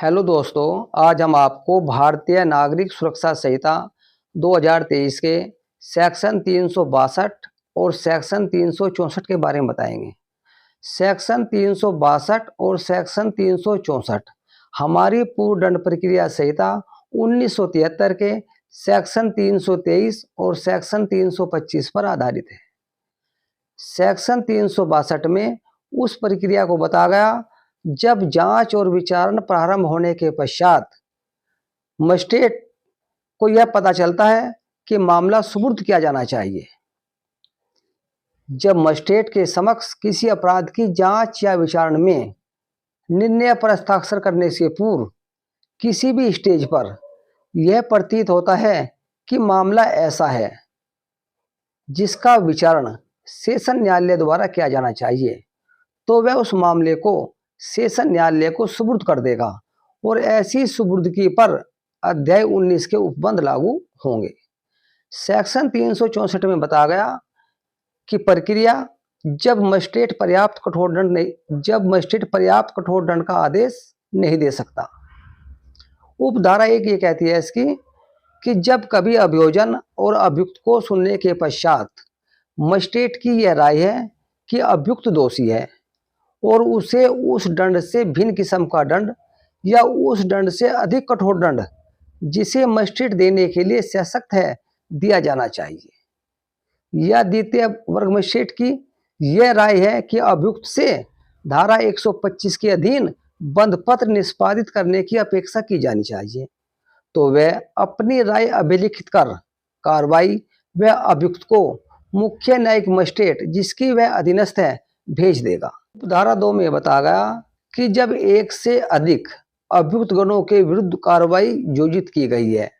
Hello दोस्तों, आज हम आपको भारतीय नागरिक सुरक्षा संहिता 2023 के सेक्शन 362 और सेक्शन 364 के बारे में बताएंगे। सेक्शन 362 और सेक्शन 364 हमारी पूर्व दंड प्रक्रिया संहिता 1973 के सेक्शन 323 और सेक्शन 325 पर आधारित है। सेक्शन 362 में उस प्रक्रिया को बताया गया जब जांच और विचारण प्रारंभ होने के पश्चात मजिस्ट्रेट को यह पता चलता है कि मामला सुपुर्द किया जाना चाहिए। जब मजिस्ट्रेट के समक्ष किसी अपराध की जांच या विचारण में निर्णय पर हस्ताक्षर करने से पूर्व किसी भी स्टेज पर यह प्रतीत होता है कि मामला ऐसा है जिसका विचारण सेशन न्यायालय द्वारा किया जाना चाहिए, तो वह उस मामले को सेशन न्यायालय को सुपुर्द कर देगा और ऐसी सुपुर्दगी पर अध्याय 19 के उपबंध लागू होंगे। सेक्शन 364 में बताया गया कि प्रक्रिया जब मजिस्ट्रेट पर्याप्त कठोर दंड का आदेश नहीं दे सकता। उपधारा 1 ये कहती है इसकी कि जब कभी अभियोजन और अभियुक्त को सुनने के पश्चात मजिस्ट्रेट की यह राय है कि अभियुक्त दोषी है और उसे उस दंड से भिन्न किस्म का दंड या उस दंड से अधिक कठोर दंड जिसे मजिस्ट्रेट देने के लिए सशक्त है दिया जाना चाहिए। या द्वितीय वर्ग मजिस्ट्रेट की यह राय है कि अभियुक्त से धारा 125 के अधीन बंध पत्र निष्पादित करने की अपेक्षा की जानी चाहिए, तो वह अपनी राय अभिलिखित कर कार्रवाई वह अभियुक्त को मुख्य न्यायिक मजिस्ट्रेट जिसकी वह अधीनस्थ है भेज देगा। धारा 2 में बताया गया कि जब एक से अधिक अभियुक्त गणों के विरुद्ध कार्रवाई योजित की गई है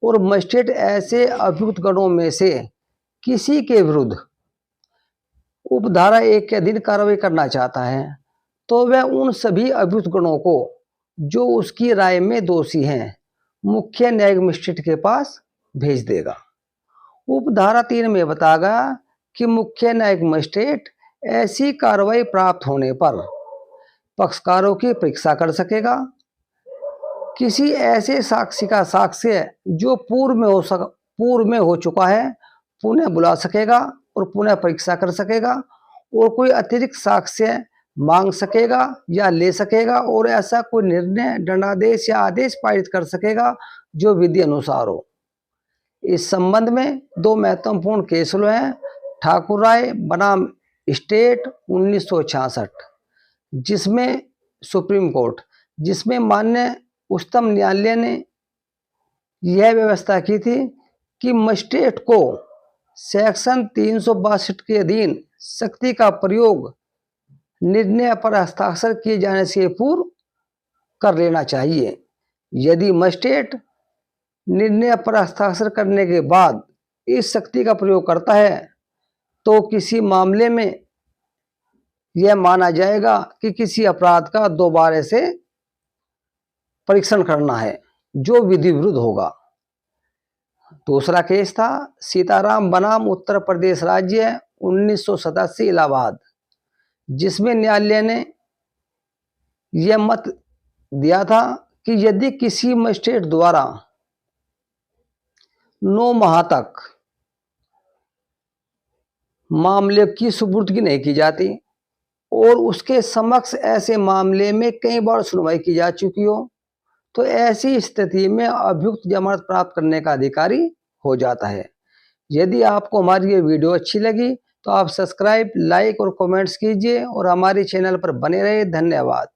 और मजिस्ट्रेट ऐसे अभियुक्त गणों में से किसी के विरुद्ध उपधारा 1 के अधीन कार्रवाई करना चाहता है, तो वह उन सभी अभियुक्त गणों को जो उसकी राय में दोषी हैं मुख्य न्यायिक मजिस्ट्रेट के पास भेज देगा। उपधारा 3 में बताया गया कि मुख्य न्यायिक मजिस्ट्रेट ऐसी कार्रवाई प्राप्त होने पर पक्षकारों की परीक्षा कर सकेगा, किसी ऐसे साक्षी का साक्ष्य जो पूर्व में हो चुका है पुनः बुला सकेगा और पुनः परीक्षा कर सकेगा और कोई अतिरिक्त साक्ष्य मांग सकेगा या ले सकेगा और ऐसा कोई निर्णय, दंडादेश या आदेश पारित कर सकेगा जो विधि अनुसार हो। इस संबंध में 2 महत्वपूर्ण केस हैं। ठाकुर राय बनाम स्टेट 1966 जिसमें सुप्रीम कोर्ट जिसमें माननीय उच्चतम न्यायालय ने यह व्यवस्था की थी कि मजिस्ट्रेट को सेक्शन 362 के अधीन शक्ति का प्रयोग निर्णय पर हस्ताक्षर किए जाने से पूर्व कर लेना चाहिए। यदि मजिस्ट्रेट निर्णय पर हस्ताक्षर करने के बाद इस शक्ति का प्रयोग करता है तो किसी मामले में यह माना जाएगा कि किसी अपराध का दोबारा से परीक्षण करना है जो विधि विरुद्ध होगा। दूसरा केस था सीताराम बनाम उत्तर प्रदेश राज्य 1987 इलाहाबाद जिसमें न्यायालय ने यह मत दिया था कि यदि किसी मजिस्ट्रेट द्वारा 9 माह तक मामले की सुपुर्दगी नहीं की जाती और उसके समक्ष ऐसे मामले में कई बार सुनवाई की जा चुकी हो, तो ऐसी स्थिति में अभियुक्त जमानत प्राप्त करने का अधिकारी हो जाता है। यदि आपको हमारी ये वीडियो अच्छी लगी तो आप सब्सक्राइब, लाइक और कमेंट्स कीजिए और हमारे चैनल पर बने रहिए। धन्यवाद।